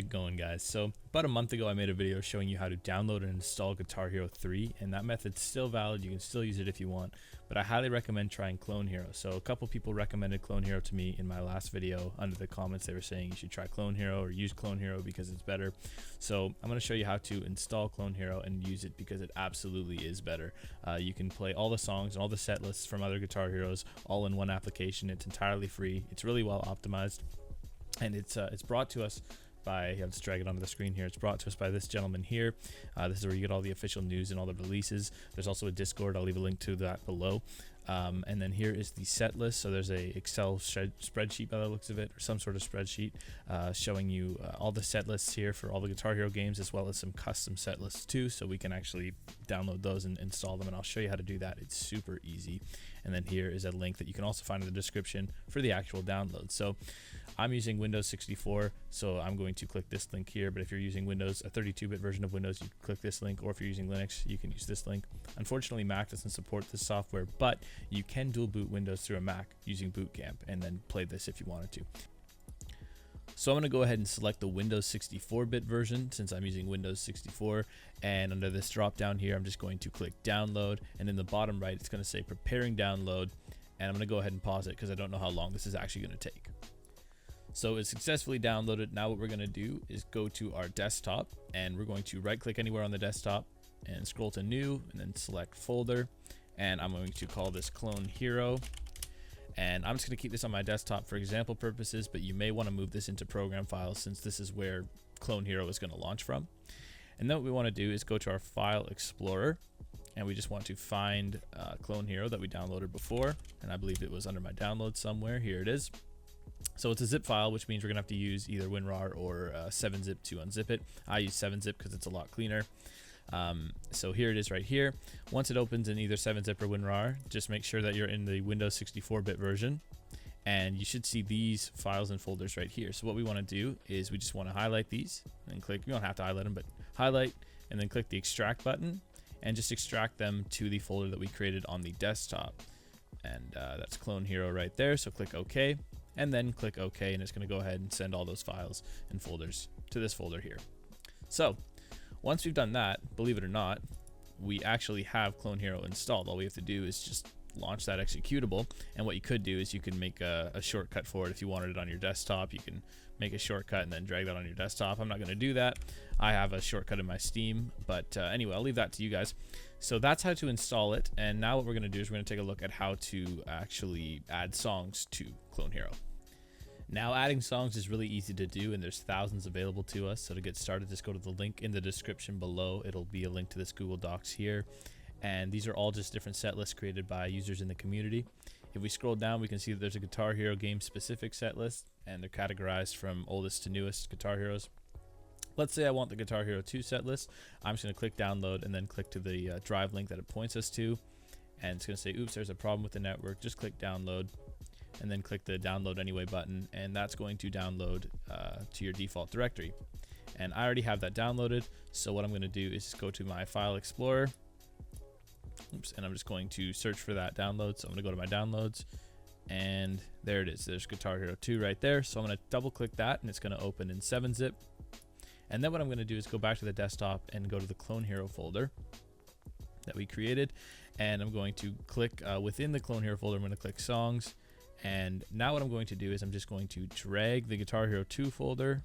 it going, guys? So about a month ago I made a video showing you how to download and install Guitar Hero 3, and that method's still valid. You can still use it if you want, but I highly recommend trying Clone Hero. So a couple people recommended Clone Hero to me in my last video. Under the comments they were saying you should try Clone Hero or use Clone Hero because it's better. So I'm going to show you how to install Clone Hero and use it because it absolutely is better. You can play all the songs and all the set lists from other Guitar Heroes all in one application. It's entirely free. It's really well optimized. And it's brought to us by, I'll just drag it onto the screen here. It's brought to us by this gentleman here. This is where you get all the official news and all the releases. There's also a Discord. I'll leave a link to that below. And then here is the set list. So there's a Excel spreadsheet by the looks of it, or some sort of spreadsheet showing you all the set lists here for all the Guitar Hero games, as well as some custom set lists too, so we can actually download those and install them, and I'll show you how to do that. It's super easy. And then here is a link that you can also find in the description for the actual download. So I'm using Windows 64, so I'm going to click this link here, but if you're using Windows, a 32-bit version of Windows, you can click this link, or if you're using Linux, you can use this link. Unfortunately, Mac doesn't support this software, but you can dual boot Windows through a Mac using Boot Camp and then play this if you wanted to. So I'm going to go ahead and select the Windows 64-bit version since I'm using Windows 64, and under this drop down here I'm just going to click download, and in the bottom right it's going to say preparing download, and I'm going to go ahead and pause it because I don't know how long this is actually going to take. So it's successfully downloaded. Now what we're going to do is go to our desktop, and we're going to right click anywhere on the desktop and scroll to new and then select folder, and I'm going to call this Clone Hero. And I'm just going to keep this on my desktop for example purposes, but you may want to move this into program files since this is where Clone Hero is going to launch from. And then what we want to do is go to our file explorer, and we just want to find Clone Hero that we downloaded before, and I believe it was under my downloads somewhere. Here it is. So it's a zip file, which means we're going to have to use either WinRAR or 7-zip to unzip it. I use 7-zip because it's a lot cleaner. So here it is right here. Once it opens in either 7-zip or WinRAR, just make sure that you're in the Windows 64-bit version, and you should see these files and folders right here. So what we want to do is we just want to highlight these and click, you don't have to highlight them, but highlight and then click the extract button and just extract them to the folder that we created on the desktop. And that's Clone Hero right there. So click OK and then click OK, and it's going to go ahead and send all those files and folders to this folder here. So once we've done that, believe it or not, we actually have Clone Hero installed. All we have to do is just launch that executable, and what you could do is you can make a shortcut for it. If you wanted it on your desktop, you can make a shortcut and then drag that on your desktop. I'm not going to do that. I have a shortcut in my Steam, but anyway, I'll leave that to you guys. So that's how to install it, and now what we're going to do is we're going to take a look at how to actually add songs to Clone Hero. Now, adding songs is really easy to do, and there's thousands available to us. So to get started, just go to the link in the description below. It'll be a link to this Google Docs here, and these are all just different set lists created by users in the community. If we scroll down, we can see that there's a Guitar Hero game specific set list, and they're categorized from oldest to newest Guitar Heroes. Let's say I want the Guitar Hero 2 set list. I'm just going to click download and then click to the drive link that it points us to, and it's going to say, oops, there's a problem with the network. Just click download and then click the download anyway button, and that's going to download to your default directory. And I already have that downloaded, so what I'm going to do is go to my file explorer, and I'm just going to search for that download. So I'm going to go to my downloads, and there it is. There's Guitar Hero 2 right there. So I'm going to double click that, and it's going to open in 7-zip. And then what I'm going to do is go back to the desktop and go to the Clone Hero folder that we created, and I'm going to click within the Clone Hero folder. I'm going to click songs. And now what I'm going to do is I'm just going to drag the Guitar Hero 2 folder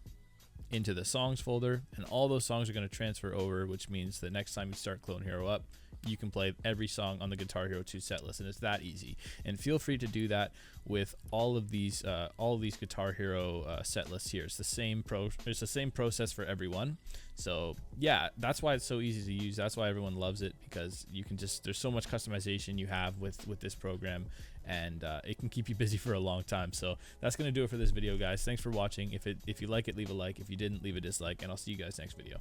into the songs folder, and all those songs are going to transfer over, which means that next time you start Clone Hero up, you can play every song on the Guitar Hero 2 set list, and it's that easy. And feel free to do that with all of these Guitar Hero set lists here. It's the same process for everyone. So yeah, that's why it's so easy to use. That's why everyone loves it, because you can just, there's so much customization you have with this program, and it can keep you busy for a long time. So that's going to do it for this video, guys. Thanks for watching. If you like it, leave a like. If you didn't, leave a dislike, and I'll see you guys next video.